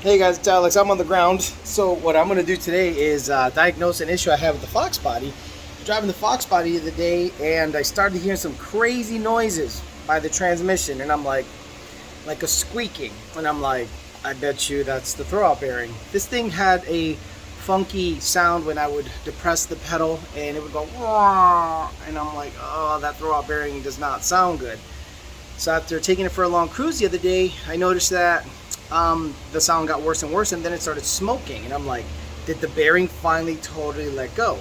Hey guys, it's Alex. I'm on the ground. So what I'm going to do today is diagnose an issue I have with the Foxbody. Driving the Foxbody the other day, and I started hearing some crazy noises by the transmission, and I'm like a squeaking, and I'm like, I bet you that's the throwout bearing. This thing had a funky sound when I would depress the pedal, and it would go, and I'm like, oh, that throwout bearing does not sound good. So after taking it for a long cruise the other day, I noticed that the sound got worse and worse, and then it started smoking, and I'm like, did the bearing finally totally let go?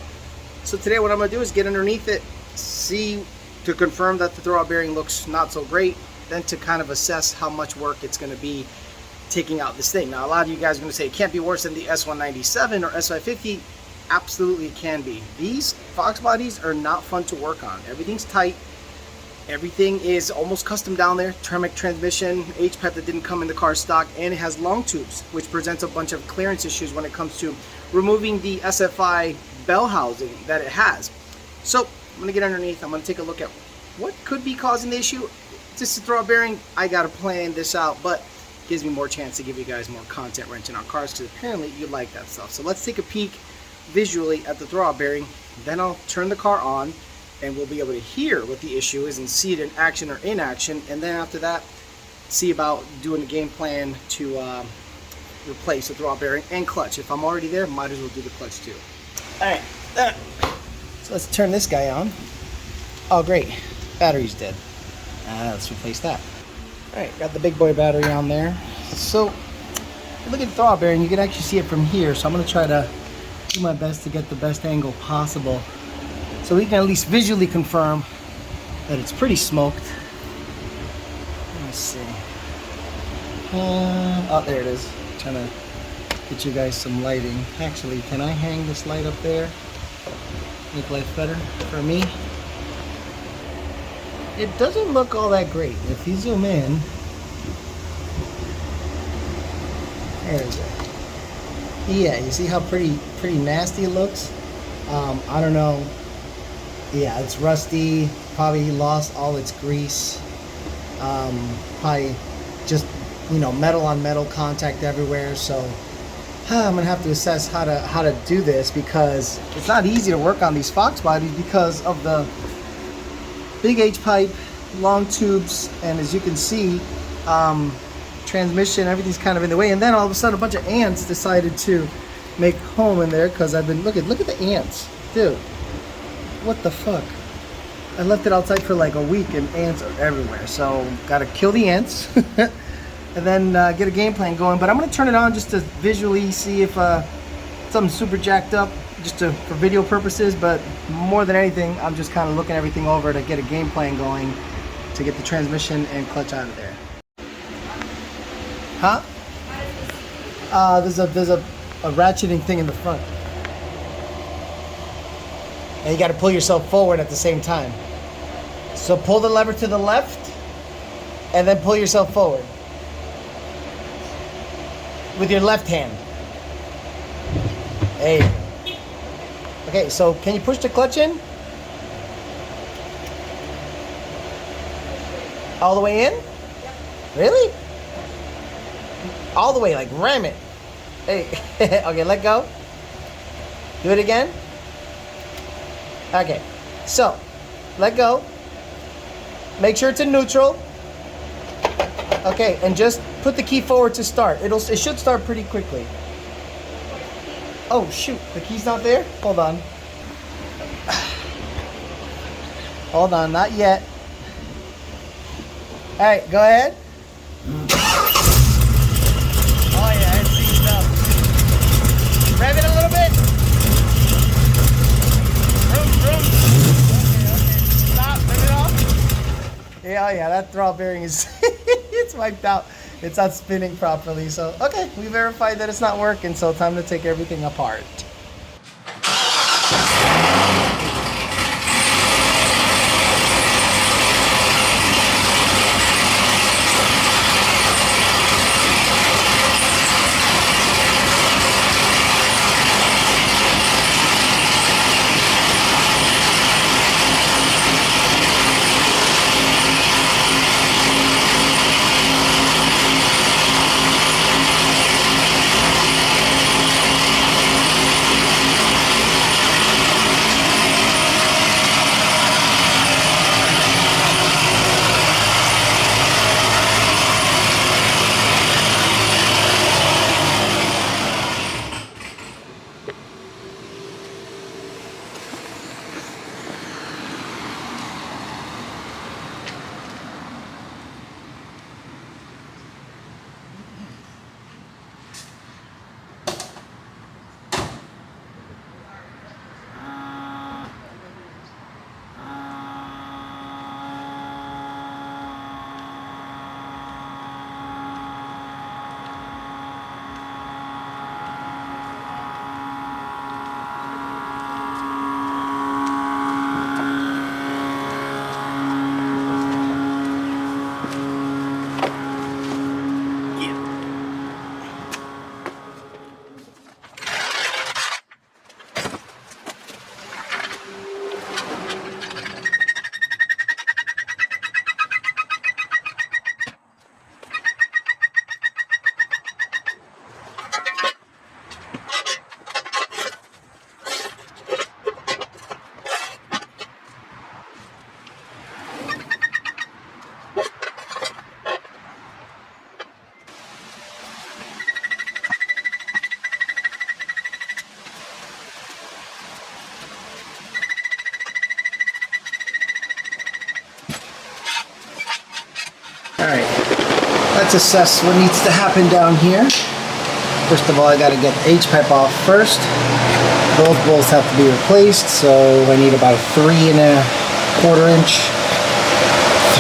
So today what I'm going to do is get underneath it, see to confirm that the throwout bearing looks not so great, then to kind of assess how much work it's going to be taking out this thing. Now a lot of you guys are going to say it can't be worse than the S197 or S550. Absolutely it can be. These Foxbodies are not fun to work on. Everything's tight. Everything is almost custom down there. Thermic transmission, H-pipe that didn't come in the car stock, and it has long tubes, which presents a bunch of clearance issues when it comes to removing the SFI bell housing that it has. So I'm going to get underneath. I'm going to take a look at what could be causing the issue. Just a throwout bearing, I got to plan this out, but it gives me more chance to give you guys more content wrenching on cars, because apparently you like that stuff. So let's take a peek visually at the throwout bearing, then I'll turn the car on, and we'll be able to hear what the issue is and see it in action or inaction, and then after that see about doing a game plan to replace the throwout bearing and clutch. If I'm already there, might as well do the clutch too. Alright, so let's turn this guy on. Oh great, battery's dead. Let's replace that. Alright, got the big boy battery on there. So look at the throwout bearing, you can actually see it from here, so I'm going to try to do my best to get the best angle possible, so we can at least visually confirm that it's pretty smoked. Let me see. Oh, there it is. I'm trying to get you guys some lighting. Actually, can I hang this light up there? Make life better for me. It doesn't look all that great. If you zoom in, there is it. Yeah, you see how pretty nasty it looks? I don't know. Yeah, it's rusty, probably lost all its grease, probably just, you know, metal on metal contact everywhere. So I'm gonna have to assess how to do this, because it's not easy to work on these Foxbodies because of the big H-pipe, long tubes, and as you can see, transmission, everything's kind of in the way. And then all of a sudden a bunch of ants decided to make home in there, because I've been look at the ants, dude. What the fuck? I left it outside for like a week and ants are everywhere. So gotta kill the ants and then get a game plan going. But I'm gonna turn it on just to visually see if something's super jacked up, just for video purposes. But more than anything, I'm just kind of looking everything over to get a game plan going to get the transmission and clutch out of there. Huh? There's a ratcheting thing in the front. And you got to pull yourself forward at the same time. So pull the lever to the left and then pull yourself forward with your left hand. There you go. Okay, so can you push the clutch in? All the way in? Really? All the way, like ram it. Hey, okay, let go. Do it again. Okay, so let go. Make sure it's in neutral. Okay, and just put the key forward to start. It should start pretty quickly. Oh shoot, the key's not there? Hold on. Hold on, not yet. Alright, go ahead. Oh yeah, it's seized up. Rev it a little bit. Okay. Stop, turn it off. Yeah, yeah, that throwout bearing is it's wiped out. It's not spinning properly. So, okay, we verified that it's not working, so time to take everything apart. Alright, let's assess what needs to happen down here. First of all, I gotta get the H-pipe off first. Both bolts have to be replaced, so I need about a 3¼ inch,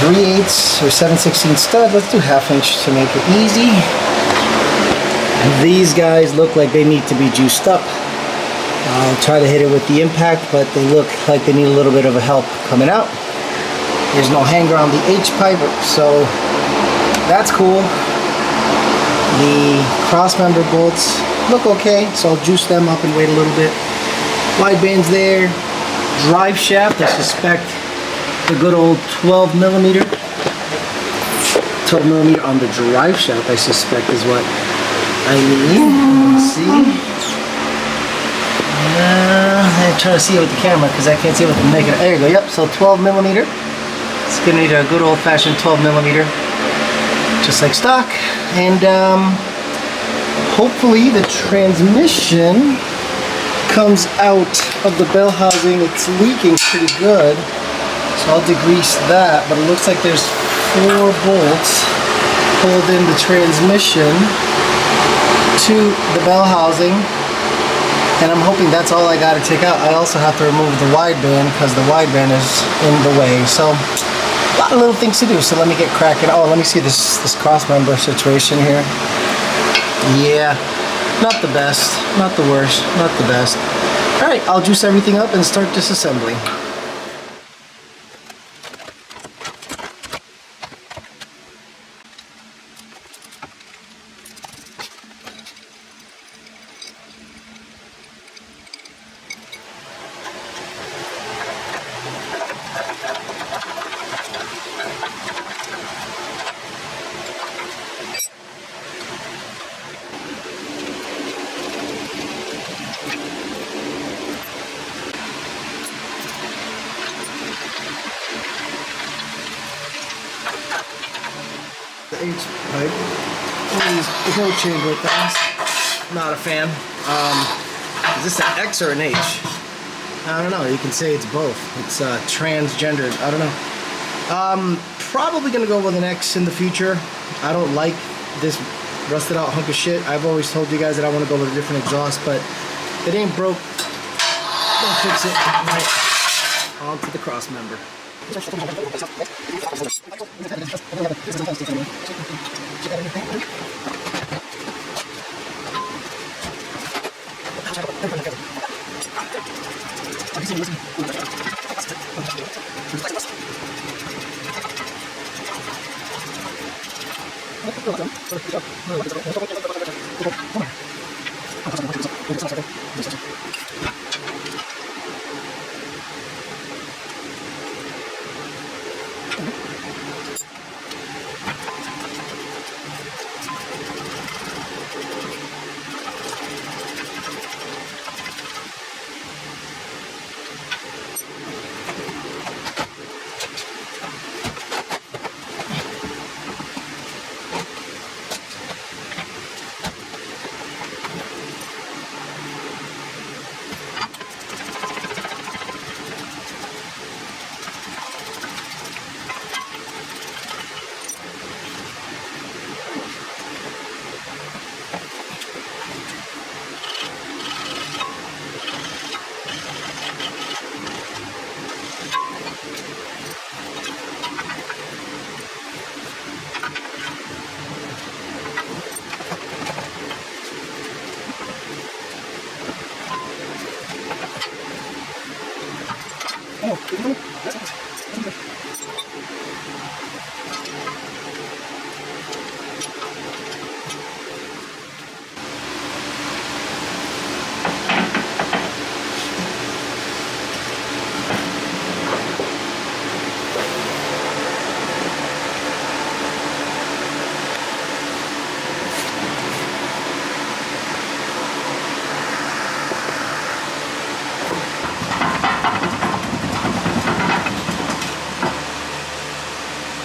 3/8 or 7/16 stud. Let's do 1/2 inch to make it easy. These guys look like they need to be juiced up. I'll try to hit it with the impact, but they look like they need a little bit of a help coming out. There's no hanger on the H-pipe, so that's cool. The cross-member bolts look okay, so I'll juice them up and wait a little bit. Wide bands there. Drive shaft, I suspect the good old 12mm. 12mm on the drive shaft, I suspect, is what I need. Let's see. I'm trying to see it with the camera because I can't see it with the negative. There you go. Yep. So 12mm. It's gonna need a good old-fashioned 12mm, just like stock. And hopefully the transmission comes out of the bell housing. It's leaking pretty good, so I'll degrease that. But it looks like there's 4 bolts holding the transmission to the bell housing, and I'm hoping that's all I got to take out. I also have to remove the wideband because the wideband is in the way. So a lot of little things to do. So let me get cracking. Oh, let me see this cross member situation here. Yeah, not the best, not the worst, not the best. All right, I'll juice everything up and start disassembling. The H-pipe. There's no change real fast. Not a fan. Is this an X or an H? I don't know. You can say it's both. It's transgendered. I don't know. Probably gonna go with an X in the future. I don't like this rusted out hunk of shit. I've always told you guys that I want to go with a different exhaust, but if it ain't broke, don't fix it. Right. On to the cross member.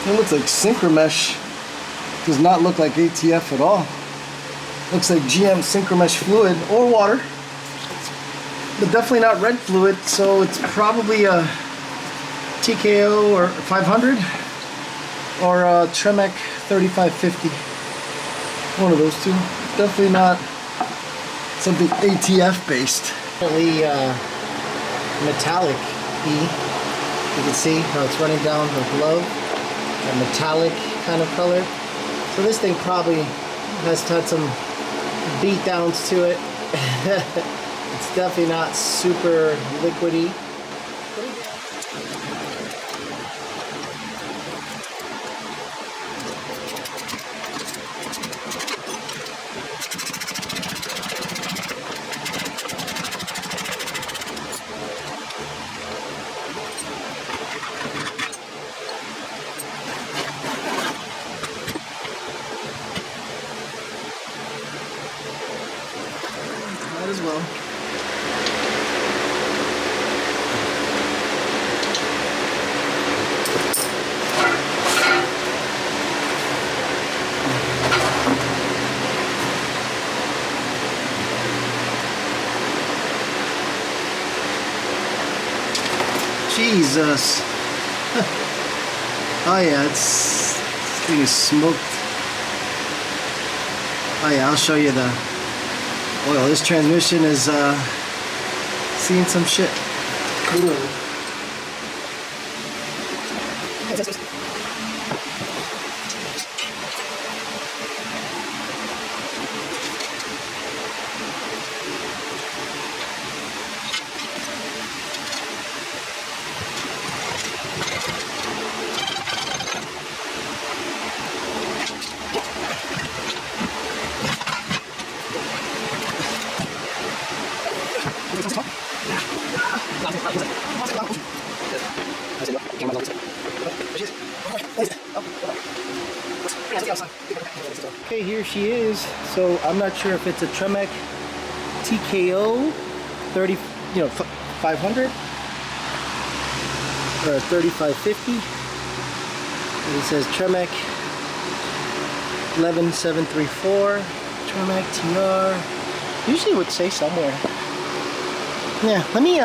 It looks like Synchromesh. Does not look like ATF at all. Looks like GM Synchromesh fluid or water, but definitely not red fluid, so it's probably a TKO or 500 or a Tremec 3550. One of those two. Definitely not something ATF based. Definitely metallic E. You can see how it's running down the glove. A metallic kind of color. So this thing probably has had some beat downs to it. It's definitely not super liquidy. Might as well. Jesus. Oh yeah, this thing is smoked. Oh yeah, I'll show you the oil. This transmission is seeing some shit. Literally. Okay, here she is. So I'm not sure if it's a Tremec TKO 30, 500 or 3550. And it says Tremec 11734 Tremec TR. Usually it would say somewhere. Yeah, let me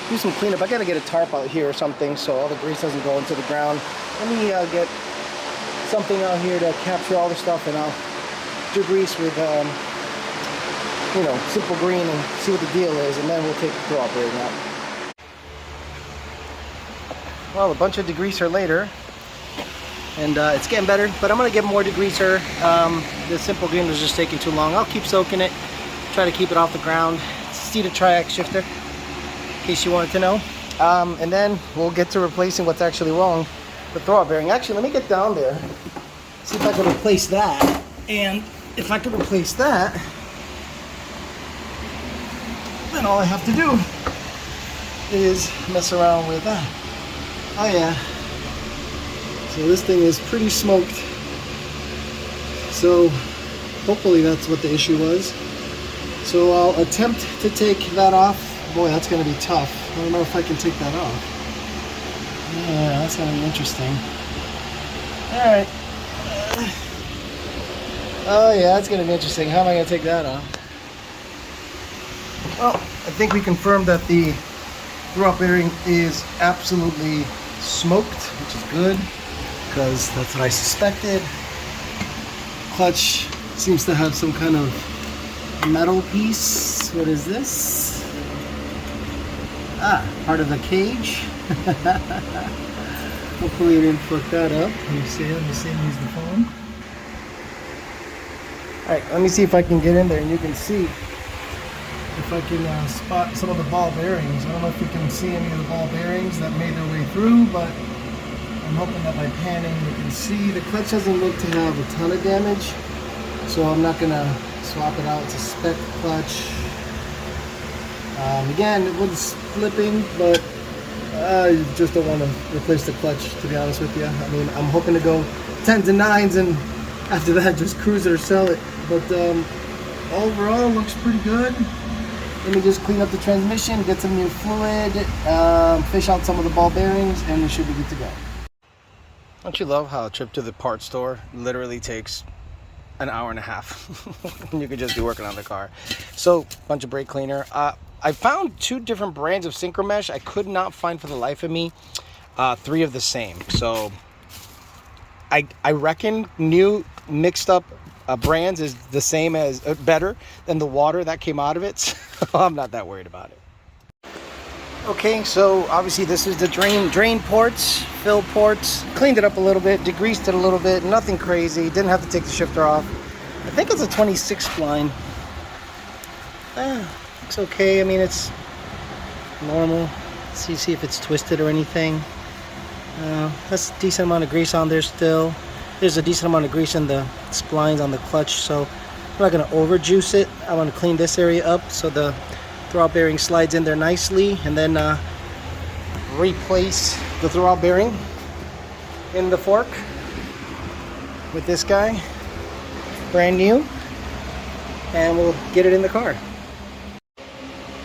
do some cleanup. I gotta get a tarp out here or something so all the grease doesn't go into the ground. Let me get something out here to capture all the stuff, and I'll degrease with simple green and see what the deal is, and then we'll take the throw operating out. Well, a bunch of degreaser later, and it's getting better, but I'm gonna get more degreaser. The simple green was just taking too long. I'll keep soaking it, try to keep it off the ground. See the triax shifter, in case you wanted to know. And then we'll get to replacing what's actually wrong, the throw bearing. Actually, let me get down there, see if I can replace that. And if I can replace that, then all I have to do is mess around with that. Oh yeah. So this thing is pretty smoked. So hopefully that's what the issue was. So I'll attempt to take that off. Boy, that's going to be tough. I don't know if I can take that off. Yeah, that's going to be interesting. Alright. Oh yeah, that's going to be interesting. How am I going to take that off? Well, I think we confirmed that the throw bearing is absolutely smoked, which is good, because that's what I suspected. Clutch seems to have some kind of metal piece. What is this? Ah, part of the cage. Hopefully we didn't fuck that up. Let me see, use the phone. Alright, let me see if I can get in there and you can see if I can spot some of the ball bearings. I don't know if you can see any of the ball bearings that made their way through, but I'm hoping that by panning you can see. The clutch doesn't look to have a ton of damage, so I'm not going to swap it out. It's a spec clutch. Again, it was flipping, but I just don't want to replace the clutch, to be honest with you. I mean, I'm hoping to go 10s and 9s, and after that just cruise it or sell it. But overall, it looks pretty good. Let me just clean up the transmission, get some new fluid, fish out some of the ball bearings, and we should be good to go. Don't you love how a trip to the parts store literally takes an hour and a half? You could just be working on the car. So, bunch of brake cleaner. I found 2 different brands of synchro mesh. I could not find for the life of me 3 of the same. So I reckon new mixed up brands is the same as better than the water that came out of it. So I'm not that worried about it. Okay, so obviously this is the drain ports, fill ports. Cleaned it up a little bit, degreased it a little bit, nothing crazy. Didn't have to take the shifter off. I think it's a 26 spline. Looks okay. I mean, it's normal. See if it's twisted or anything. That's a decent amount of grease on there still. There's a decent amount of grease in the splines on the clutch, so I'm not going to over juice it. I want to clean this area up so the throwout bearing slides in there nicely, and then replace the throwout bearing in the fork with this guy, brand new, and we'll get it in the car.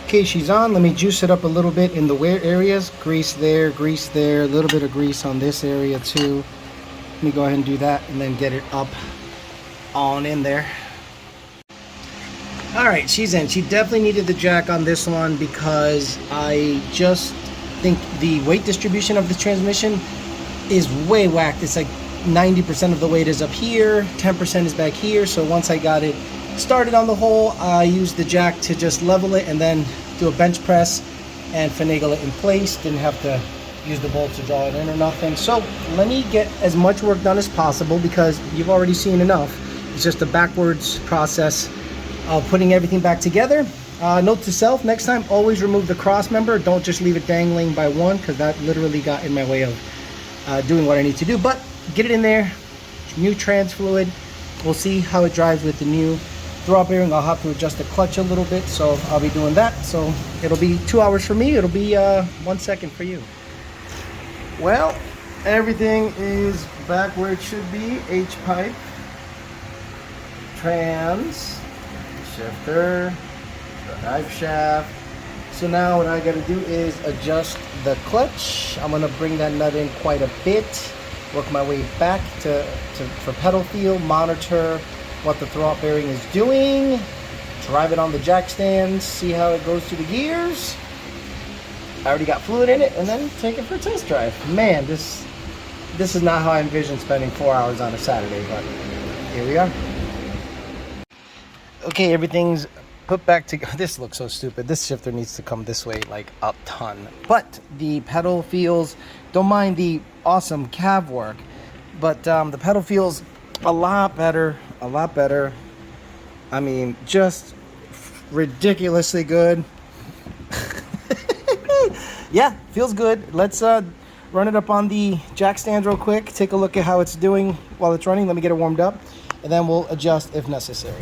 Okay, she's on. Let me juice it up a little bit in the wear areas. Grease there, a little bit of grease on this area too. Let me go ahead and do that and then get it up on in there. All right, she's in. She definitely needed the jack on this one because I just think the weight distribution of the transmission is way whacked. It's like 90% of the weight is up here, 10% is back here. So once I got it started on the hole, I used the jack to just level it and then do a bench press and finagle it in place. Didn't have to use the bolt to draw it in or nothing. So let me get as much work done as possible because you've already seen enough. It's just a backwards process of putting everything back together. Note to self, next time always remove the cross member. Don't just leave it dangling by one, because that literally got in my way of doing what I need to do. But get it in there, new trans fluid. We'll see how it drives with the new throwout bearing. I'll have to adjust the clutch a little bit, so I'll be doing that. So it'll be 2 hours for me, it'll be 1 second for you. Well, everything is back where it should be. H-pipe, trans, shifter, drive shaft. So now what I gotta do is adjust the clutch. I'm gonna bring that nut in quite a bit, work my way back for pedal feel, monitor what the throwout bearing is doing, drive it on the jack stands, see how it goes through the gears. I already got fluid in it, and then take it for a test drive. Man, this is not how I envisioned spending 4 hours on a Saturday, but here we are. Okay, everything's put back together. This looks so stupid. This shifter needs to come this way like a ton. But the pedal feels, don't mind the awesome cab work, but the pedal feels a lot better, a lot better. I mean, just ridiculously good. Yeah, feels good. Let's run it up on the jack stand real quick, take a look at how it's doing while it's running. Let me get it warmed up, and then we'll adjust if necessary.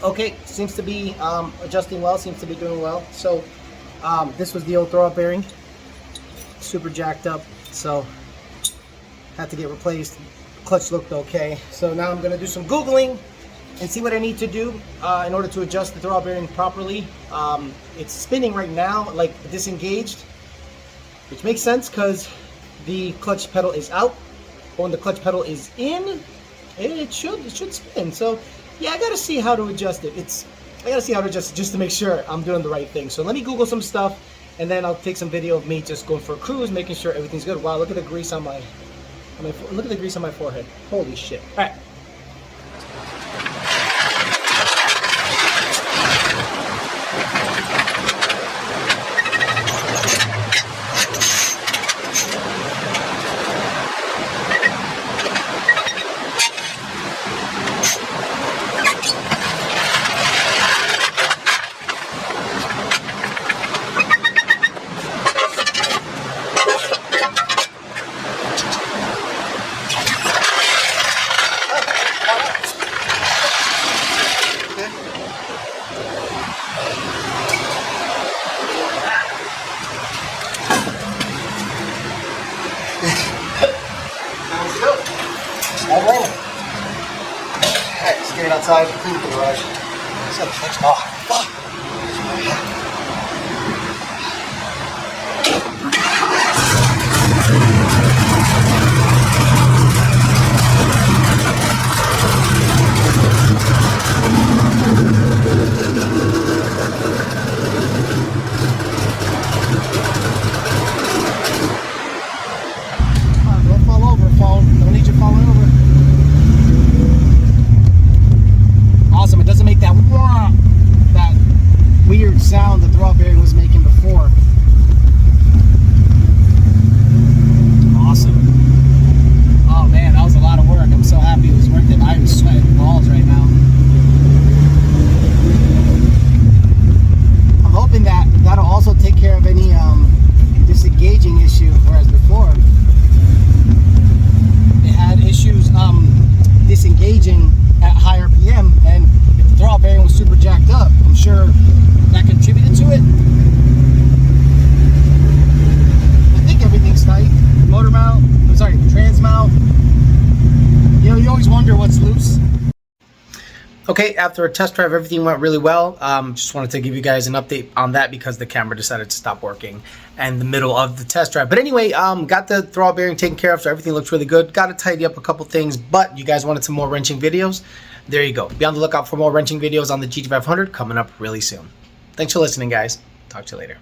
Okay, seems to be adjusting well, seems to be doing well. So this was the old throwout bearing, super jacked up, so had to get replaced. Clutch looked okay. So now I'm gonna do some Googling and see what I need to do in order to adjust the throwout bearing properly. It's spinning right now, like disengaged, which makes sense because the clutch pedal is out. But when the clutch pedal is in, it should spin. So yeah, I gotta see how to adjust it. I gotta see how to adjust it just to make sure I'm doing the right thing. So let me Google some stuff, and then I'll take some video of me just going for a cruise, making sure everything's good. Wow, look at the grease on my look at the grease on my forehead. Holy shit! All right. Let's go. All right. Alright, let's get it outside, clean the garage. Oh, fuck. Don't fall over, phone. Don't need you falling over. Awesome. It doesn't make that weird sound the throw bearing was making before. Awesome. Oh man, that was a lot of work. I'm so happy it was worth it. I'm sweating balls right now. I'm hoping that that'll also take care of any disengaging issue, whereas before they had issues disengaging at high RPM, and if the throttle bearing was super jacked up, I'm sure that contributed to it. I think everything's tight. Motor mount, I'm sorry, trans mount. You know, you always wonder what's loose. Okay, after a test drive, everything went really well. Just wanted to give you guys an update on that because the camera decided to stop working in the middle of the test drive. But anyway, got the throttle bearing taken care of, so everything looks really good. Got to tidy up a couple things, but you guys wanted some more wrenching videos. There you go. Be on the lookout for more wrenching videos on the GT500 coming up really soon. Thanks for listening, guys. Talk to you later.